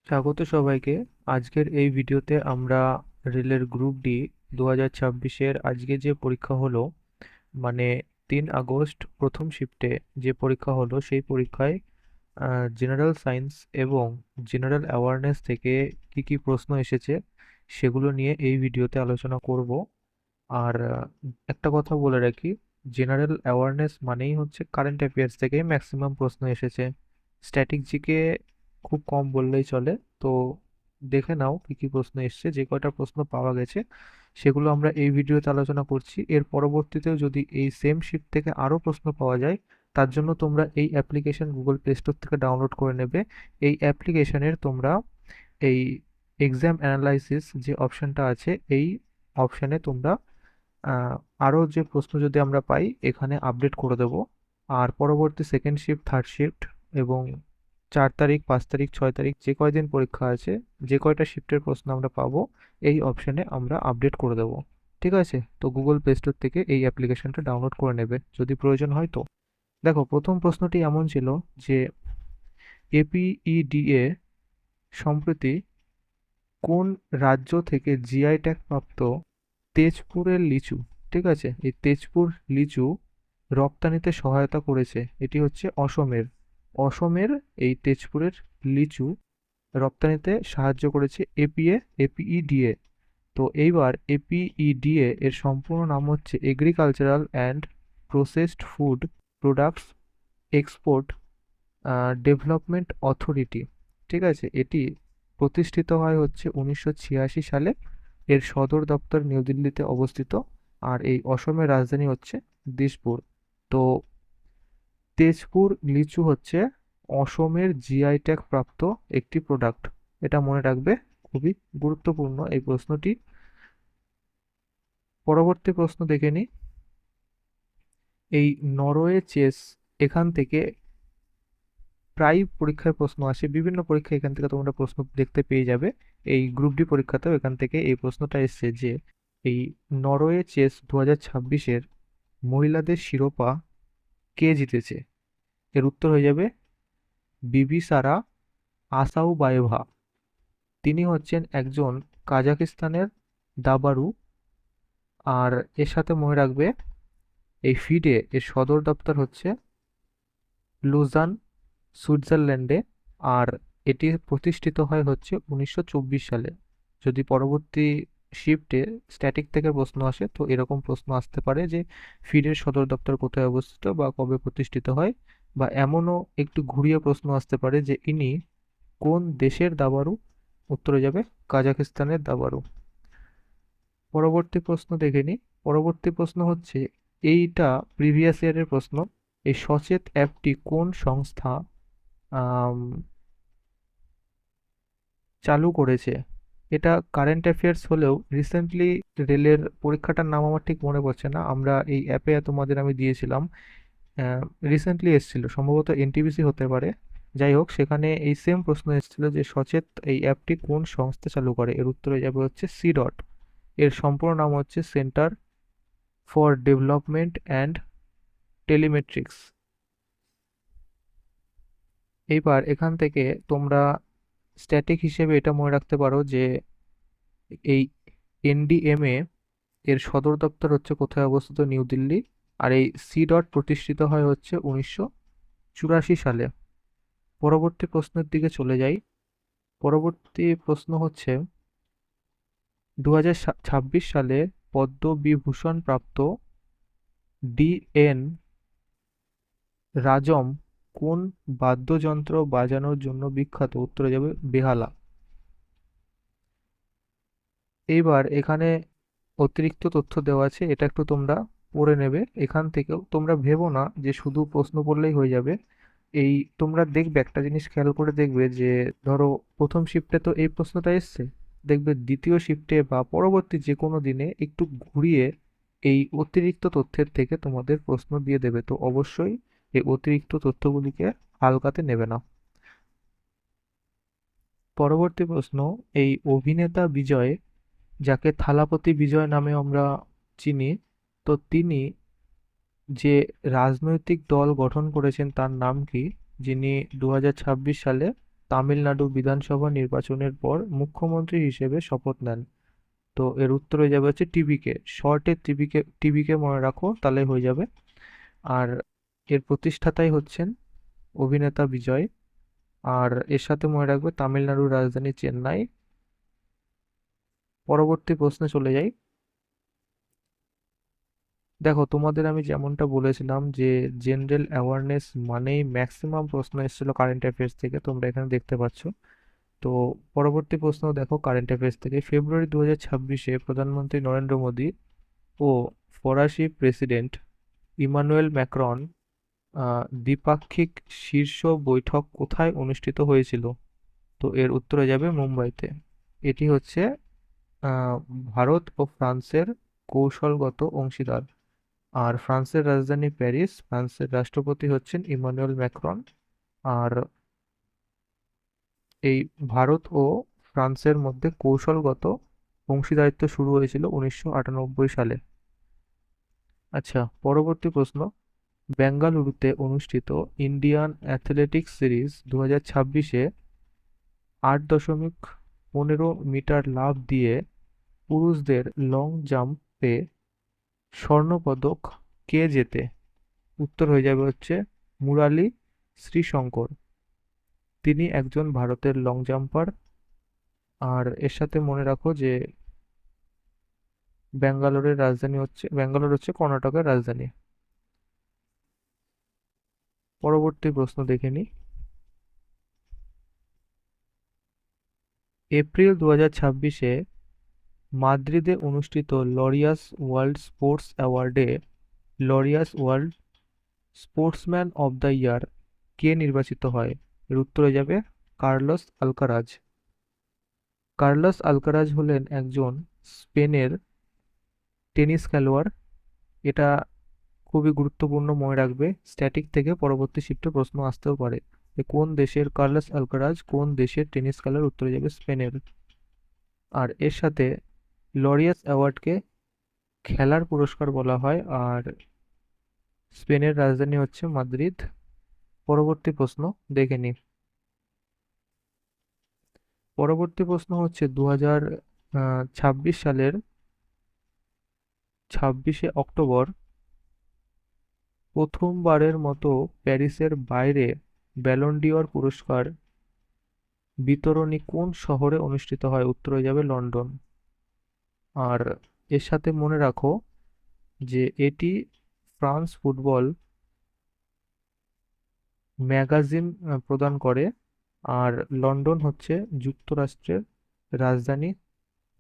স্বাগত সবাইকে। আজকের এই ভিডিওতে আমরা রেলের গ্রুপ ডি 2026-এর আজকে যে পরীক্ষা হলো, মানে 3 আগস্ট প্রথম শিফটে যে পরীক্ষা হলো সেই পরীক্ষায় জেনারেল সায়েন্স এবং জেনারেল অ্যাওয়ারনেস থেকে কি কি প্রশ্ন এসেছে সেগুলো নিয়ে এই ভিডিওতে আলোচনা করব। আর একটা কথা বলে রাখি, জেনারেল অ্যাওয়ারনেস মানেই হচ্ছে কারেন্ট অ্যাফেয়ার্স থেকেই ম্যাক্সিমাম প্রশ্ন এসেছে। স্ট্যাটিক জিকে খুব কম বললেই চলে। তো দেখে নাও কি কি প্রশ্ন এসছে, যে কয়টা প্রশ্ন পাওয়া গেছে সেগুলো আমরা এই ভিডিওতে আলোচনা করছি। এর পরবর্তীতেও যদি এই সেম শিট থেকে আরও প্রশ্ন পাওয়া যায়, তার জন্য তোমরা এই অ্যাপ্লিকেশন গুগল প্লে স্টোর থেকে ডাউনলোড করে নেবে। এই অ্যাপ্লিকেশনের তোমরা এই এক্সাম অ্যানালাইসিস যে অপশনটা আছে, এই অপশনে তোমরা আরও যে প্রশ্ন যদি আমরা পাই এখানে আপডেট করে দেব। আর পরবর্তী সেকেন্ড শিফট, থার্ড শিফট এবং 4 তারিখ, 5 তারিখ, 6 তারিখ যে কয়দিন পরীক্ষা আছে, যে কয়টা শিফটের প্রশ্ন আমরা পাবো এই অপশনে আমরা আপডেট করে দেব। ঠিক আছে, তো গুগল প্লে স্টোর থেকে এই অ্যাপ্লিকেশনটা ডাউনলোড করে নেবে যদি প্রয়োজন হয়। তো দেখো, প্রথম প্রশ্নটি এমন ছিল যে এপিইডিএ সম্প্রতি কোন রাজ্য থেকে জিআই ট্যাগ প্রাপ্ত তেজপুরের লিচু, ঠিক আছে, এই তেজপুর লিচু রপ্তানিতে সহায়তা করেছে? এটি হচ্ছে অসমের। অসমের এই তেজপুরের লিচু রপ্তানিতে সাহায্য করেছে এপিইডিএ। তো এইবার এপিইডিএ এর সম্পূর্ণ নাম হচ্ছে agricultural and processed food products export development authority. ঠিক আছে, এটি প্রতিষ্ঠিত হয় হচ্ছে 1986 সালে। এর সদর দপ্তর নিউ দিল্লিতে অবস্থিত। আর এই অসমের রাজধানী হচ্ছে দিসপুর। তো তেজপুর লিচু হচ্ছে অসমের জিআই ট্যাগ প্রাপ্ত একটি প্রোডাক্ট। এটা মনে রাখবে, খুবই গুরুত্বপূর্ণ এই প্রশ্নটি। পরবর্তী প্রশ্ন দেখে নিই। এই নরওয়ে চেস, এখান থেকে প্রায় পরীক্ষায় প্রশ্ন আসে, বিভিন্ন পরীক্ষায় এখান থেকে তোমরা প্রশ্ন দেখতে পেয়ে যাবে। এই গ্রুপ ডি পরীক্ষাতেও এখান থেকে এই প্রশ্নটা এসছে যে এই নরওয়ে চেস 2026-এর মহিলাদের শিরোপা কে জিতেছে? এর উত্তর হয়ে যাবে বিবিসারা আসাউবায়েভা। তিনি হচ্ছেন একজন কাজাকিস্তানের দাবাড়ু। আর এর সাথে মনে রাখবে, এই ফিডে এর সদর দপ্তর হচ্ছে লুজান, সুইজারল্যান্ডে। আর এটি প্রতিষ্ঠিত হয় হচ্ছে 1924 সালে। যদি পরবর্তী শিফটে স্ট্যাটিক থেকে প্রশ্ন আসে তো এরকম প্রশ্ন আসতে পারে যে ফিডের সদর দপ্তর কোথায় অবস্থিত বা কবে প্রতিষ্ঠিত হয়, বা এমনও একটু ঘুরিয়ে প্রশ্ন আসতে পারে যে ইনি কোন দেশের দাবাড়ু? উত্তরে যাবে কাজাখস্তানের দাবাড়ু। পরবর্তী প্রশ্ন দেখে নিই। পরবর্তী প্রশ্ন হচ্ছে, এইটা প্রিভিয়াস ইয়ারের প্রশ্ন। এই সচেত অ্যাপটি কোন সংস্থা আম, চালু করেছে? এটা কারেন্ট অ্যাফেয়ার্স হলেও রিসেন্টলি রেলের পরীক্ষাটার নাম আমার ঠিক মনে পড়ছে না, আমরা এই অ্যাপে তোমাদের আমি দিয়েছিলাম, রিসেন্টলি এসেছিল, সম্ভবত এনটিপিসি হতে পারে। যাই হোক, সেখানে এই সেম প্রশ্ন এসেছিল যে সচেত এই অ্যাপটি কোন সংস্থা চালু করে? এর উত্তরে যাবে হচ্ছে সি ডট। এর সম্পূর্ণ নাম হচ্ছে সেন্টার ফর ডেভেলপমেন্ট অ্যান্ড টেলিমেট্রিক্স। এইবার এখান থেকে তোমরা স্ট্যাটিক হিসেবে এটা মনে রাখতে পারো যে এই এনডিএমএ এর সদর দপ্তর হচ্ছে কোথায় অবস্থিত? নিউ দিল্লি। আর এই সি ডট প্রতিষ্ঠিত হয় হচ্ছে 1984 সালে। পরবর্তী প্রশ্নের দিকে চলে যাই। পরবর্তী প্রশ্ন হচ্ছে 2026 সালে পদ্মবিভূষণ প্রাপ্ত ডিএন রাজম কোন বাদ্যযন্ত্র বাজানোর জন্য বিখ্যাত? উত্তরে যাবে বেহালা। এইবার এখানে অতিরিক্ত তথ্য দেওয়া আছে, এটা একটু তোমরা পড়ে নেবে। এখান থেকেও তোমরা ভেবো না যে শুধু প্রশ্ন পড়লেই হয়ে যাবে। এই তোমরা দেখবে, একটা জিনিস খেয়াল করে দেখবে যে ধরো প্রথম শিফটে তো এই প্রশ্নটা এসছে, দেখবে দ্বিতীয় শিফটে বা পরবর্তী যে কোনো দিনে একটু ঘুরিয়ে এই অতিরিক্ত তথ্যের থেকে তোমাদের প্রশ্ন দিয়ে দেবে। তো অবশ্যই এই অতিরিক্ত তথ্যগুলিকে হালকাতে নেবে না। পরবর্তী প্রশ্ন, এই অভিনেতা বিজয়, যাকে থালাপতি বিজয় নামে আমরা চিনি, তো তিনি যে রাজনৈতিক দল গঠন করেছেন তার নাম কি, যিনি 2026 সালে তামিলনাড়ু বিধানসভা নির্বাচনের পর মুখ্যমন্ত্রী হিসেবে শপথ নেন? তো এর উত্তর হয়ে যাবে হচ্ছে টিবিকে, শর্টে টিবিকে, টিবিকে মনে রাখো তাহলে হয়ে যাবে। আর এর প্রতিষ্ঠাতাই হচ্ছেন অভিনেতা বিজয়। আর এর সাথে মনে রাখবে তামিলনাড়ুর রাজধানী চেন্নাই। পরবর্তী প্রশ্নে চলে যাই। দেখো তোমাদের আমি যেমনটা বলেছিলাম যে জেনারেল অ্যাওয়ারনেস মানেই ম্যাক্সিমাম প্রশ্ন এসেছিল কারেন্ট অ্যাফেয়ার্স থেকে, তোমরা এখানে দেখতে পাচ্ছ। তো পরবর্তী প্রশ্ন দেখো কারেন্ট অ্যাফেয়ার্স থেকে, ফেব্রুয়ারি 2026-এ প্রধানমন্ত্রী নরেন্দ্র মোদী ও ফরাসি প্রেসিডেন্ট ইমানুয়েল ম্যাক্রন দ্বিপাক্ষিক শীর্ষ বৈঠক কোথায় অনুষ্ঠিত হয়েছিল? তো এর উত্তর হয়ে যাবে মুম্বাইতে। এটি হচ্ছে আহ, ভারত ও ফ্রান্সের কৌশলগত অংশীদার। আর ফ্রান্সের রাজধানী প্যারিস, ফ্রান্সের রাষ্ট্রপতি হচ্ছেন ইমানুয়েল ম্যাক্রন। আর এই ভারত ও ফ্রান্সের মধ্যে কৌশলগত অংশীদারিত্ব শুরু হয়েছিল 1998 সালে। আচ্ছা, পরবর্তী প্রশ্ন, বেঙ্গালুরুতে অনুষ্ঠিত ইন্ডিয়ান অ্যাথলেটিক্স সিরিজ 2026-এ 8.15 মিটার দিয়ে পুরুষদের লং জাম্পে স্বর্ণপদক কে জেতে? উত্তর হয়ে যাবে হচ্ছে মুরালি শ্রীশঙ্কর। তিনি একজন ভারতের লং জাম্পার। আর এর সাথে মনে রাখো যে ব্যাঙ্গালোর হচ্ছে কর্ণাটকের রাজধানী। পরবর্তী প্রশ্ন দেখে নিই। এপ্রিল 2026-এ মাদ্রিদে অনুষ্ঠিত লরিয়াস ওয়ার্ল্ড স্পোর্টস অ্যাওয়ার্ডে Laureus world sportsman of the year কে নির্বাচিত হয়? এর উত্তর হয়ে যাবে কার্লোস আলকারাজ। কার্লোস আলকারাজ হলেন একজন স্পেনের টেনিস খেলোয়াড়। এটা খুবই গুরুত্বপূর্ণ, মনে রাখবে, স্ট্যাটিক থেকে পরবর্তী শিফটে প্রশ্ন আসতেও পারে যে কোন দেশের কার্লোস আলকারাজ, কোন দেশের টেনিস খেলার? উত্তরে যাবে স্পেনের। আর এর সাথে লরিয়াস অ্যাওয়ার্ডকে খেলার পুরস্কার বলা হয়। আর স্পেনের রাজধানী হচ্ছে মাদ্রিদ। পরবর্তী প্রশ্ন দেখে নি। পরবর্তী প্রশ্ন হচ্ছে 2026 সালের 26শে অক্টোবর প্রথমবারের মতো প্যারিসের বাইরে ব্যালন ডি'অর পুরস্কার বিতরণী কোন শহরে অনুষ্ঠিত হয়? উত্তর হয়ে যাবে লন্ডন। আর এর সাথে মনে রাখো যে এটি ফ্রান্স ফুটবল ম্যাগাজিন প্রদান করে। আর লন্ডন হচ্ছে যুক্তরাষ্ট্রের রাজধানী।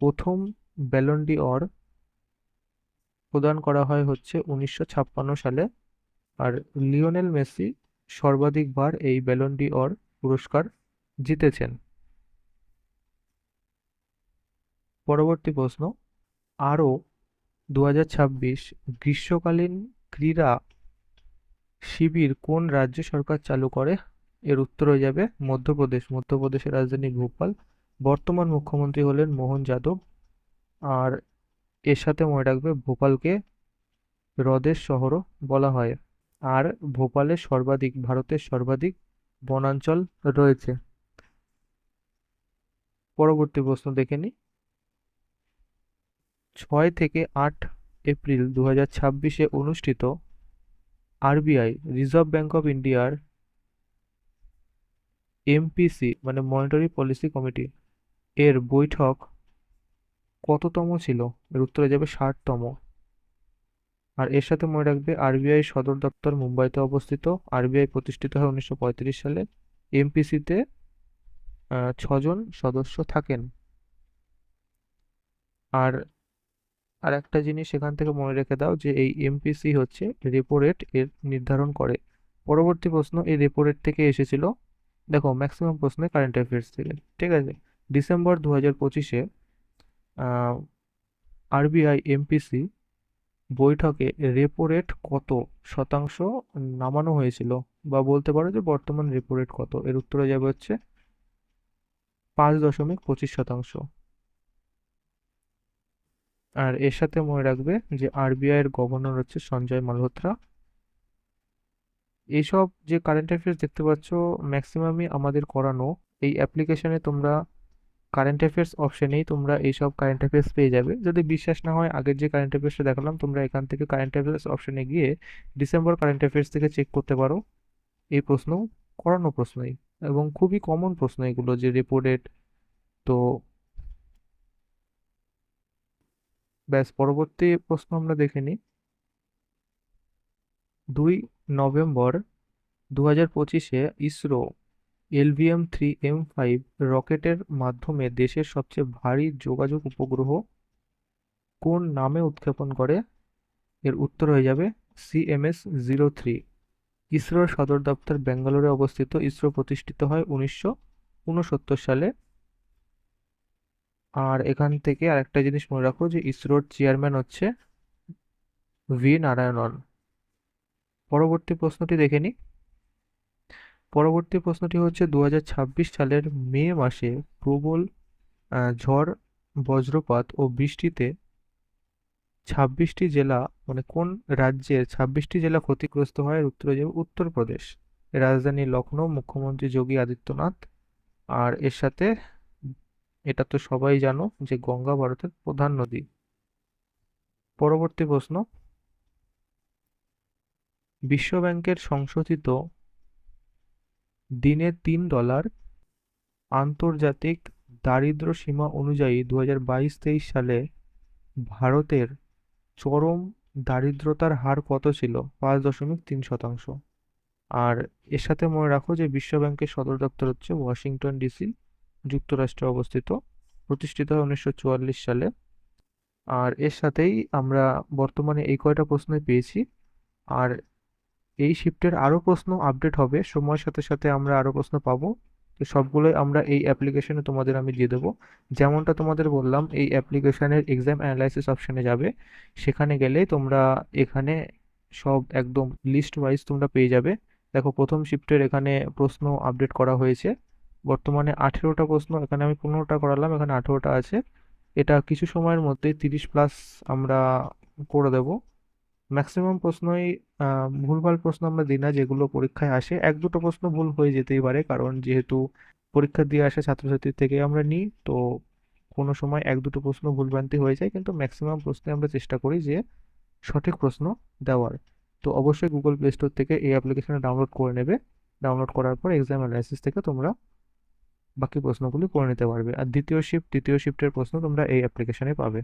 প্রথম ব্যালন ডি'অর প্রদান করা হয় হচ্ছে 1956 সালে। আর লিওনেল মেসি সর্বাধিকবার এই ব্যালন ডি'অর পুরস্কার জিতেছেন। পরবর্তী প্রশ্ন, আরও 2026 গ্রীষ্মকালীন ক্রীড়া শিবির কোন রাজ্য সরকার চালু করে? এর উত্তর হয়ে যাবে মধ্যপ্রদেশ। মধ্যপ্রদেশের রাজধানী ভোপাল। বর্তমান মুখ্যমন্ত্রী হলেন মোহন যাদব। আর এর সাথে মনে রাখবে ভোপালকে হ্রদের শহরও বলা হয়। আর ভারতের সর্বাধিক বনাঞ্চল রয়েছে। পরবর্তী প্রশ্ন দেখে নিই। 6 থেকে 8 এপ্রিল 2026-এ অনুষ্ঠিত আরবিআই, রিজার্ভ ব্যাঙ্ক অফ ইন্ডিয়ার এমপিসি মানে মনিটারি পলিসি কমিটি এর বৈঠক কততম ছিল? এর উত্তরে যাবে 60তম। আর এর সাথে মনে রাখবে আরবিআই সদর দপ্তর মুম্বাইতে অবস্থিত। আরবিআই প্রতিষ্ঠিত হয় 1935 সালে। এমপিসিতে 6 জন সদস্য থাকেন। আর আর একটা জিনিস এখান থেকে মনে রেখে দাও যে এই এমপিসি হচ্ছে রেপো রেট এর নির্ধারণ করে। পরবর্তী প্রশ্ন এই রেপো রেট থেকে এসেছিল। দেখো ম্যাক্সিমাম প্রশ্ন কারেন্ট অ্যাফেয়ার্স থেকে, ঠিক আছে। ডিসেম্বর 2025-এ আরবিআই এমপিসি বৈঠকে রেপো রেট কত শতাংশ নামানো হয়েছিল? বা বলতে পারো যে বর্তমান রেপো রেট কত? এর উত্তরে যাবে হচ্ছে 5.25%। আর এর সাথে মনে রাখবে যে আরবিআই এর গভর্নর হচ্ছে সঞ্জয় মালহোত্রা। এইসব যে কারেন্ট অ্যাফেয়ার্স দেখতে পাচ্ছ ম্যাক্সিমামই আমাদের করানো এই অ্যাপ্লিকেশনে তোমরা কারেন্ট অ্যাফেয়ার্স অপশনেই তোমরা এইসব কারেন্ট অ্যাফেয়ার্স পেয়ে যাবে। যদি বিশ্বাস না হয় আগের যে কারেন্ট অ্যাফেয়ার্সটা দেখালাম, তোমরা এখান থেকে কারেন্ট অ্যাফেয়ার্স অপশনে গিয়ে ডিসেম্বর কারেন্ট অ্যাফেয়ার্স থেকে চেক করতে পারো। এই প্রশ্ন করানো প্রশ্নই, এবং খুবই কমন প্রশ্ন এগুলো যে রেপোর্টেড। তো ব্যাস, পরবর্তী প্রশ্ন আমরা দেখে নিই। 2 নভেম্বর 2025-এ ইসরো LVM-3M5 রকেটের মাধ্যমে দেশের সবচেয়ে ভারী যোগাযোগ উপগ্রহ কোন নামে উৎক্ষেপণ করে? এর উত্তর হয়ে যাবে CMS-03। ইসরোর সদর দপ্তর ব্যাঙ্গালোরে অবস্থিত। ইসরো প্রতিষ্ঠিত হয় 1969 সালে। আর এখান থেকে আরেকটা জিনিস মনে রাখো যে ইসরোর চেয়ারম্যান হচ্ছে V নারায়ণন। পরবর্তী প্রশ্নটি দেখে নিই। পরবর্তী প্রশ্নটি হচ্ছে 2026 সালের মে মাসে প্রবল ঝড়, বজ্রপাত ও বৃষ্টিতে 26টি জেলা, মানে কোন রাজ্যের 26টি জেলা ক্ষতিগ্রস্ত হয়? এর উত্তর হয়ে যাবে উত্তরপ্রদেশ। রাজধানী লখনৌ, মুখ্যমন্ত্রী যোগী আদিত্যনাথ। আর এর সাথে, এটা তো সবাই জানো যে গঙ্গা ভারতের প্রধান নদী। পরবর্তী প্রশ্ন। বিশ্ব ব্যাংকের সংশোধিত দিনে $3 আন্তর্জাতিক দারিদ্র্য সীমা অনুযায়ী 2022-23 সালে ভারতের চরম দারিদ্রতার হার কত ছিল? 5.3%। আর এর সাথে মনে রাখো যে বিশ্ব ব্যাংকের সদর দপ্তর হচ্ছে ওয়াশিংটন ডিসি, যুক্তরাষ্ট্রে অবস্থিত। প্রতিষ্ঠিত হয় 1944 সালে। আর এর সাথেই আমরা বর্তমানে এই কয়টা প্রশ্নই পেয়েছি। আর এই শিফটের আরো প্রশ্ন আপডেট হবে, সময়ের সাথে সাথে আমরা আরো প্রশ্ন পাবো। তো সবগুলোই আমরা এই অ্যাপ্লিকেশনে তোমাদের আমি দিয়ে দেবো। যেমনটা তোমাদের বললাম, এই অ্যাপ্লিকেশনের এক্সাম অ্যানালাইসিস অপশনে যাবে। সেখানে গেলে তোমরা এখানে সব একদম লিস্ট ওয়াইজ তোমরা পেয়ে যাবে। দেখো, প্রথম শিফটের এখানে প্রশ্ন আপডেট করা হয়েছে। বর্তমানে 18টা প্রশ্ন, এখানে আমি 15টা করালাম, এখানে 18টা আছে। এটা কিছু সময়ের মধ্যে 30+ আমরা করে দেব। ম্যাক্সিমাম প্রশ্নই ভুলভাল প্রশ্ন আমরা দিই না, যেগুলো পরীক্ষায় আসে। এক দুটো প্রশ্ন ভুল হয়ে যেতেই পারে, কারণ যেহেতু পরীক্ষা দিয়ে আসা ছাত্রছাত্রীর থেকে আমরা নিই, তো কোনো সময় এক দুটো প্রশ্ন ভুলভ্রান্তি হয়ে যায়, কিন্তু ম্যাক্সিমাম প্রশ্নে আমরা চেষ্টা করি যে সঠিক প্রশ্ন দেওয়ার। তো অবশ্যই গুগল প্লে স্টোর থেকে এই অ্যাপ্লিকেশনটা ডাউনলোড করে নেবে। ডাউনলোড করার পর এক্সাম অ্যানালাইসিস থেকে তোমরা বাকি প্রশ্নগুলি করে নিতে পারবে। আর দ্বিতীয় শিফটের প্রশ্ন তোমরা এই অ্যাপ্লিকেশনে পাবে।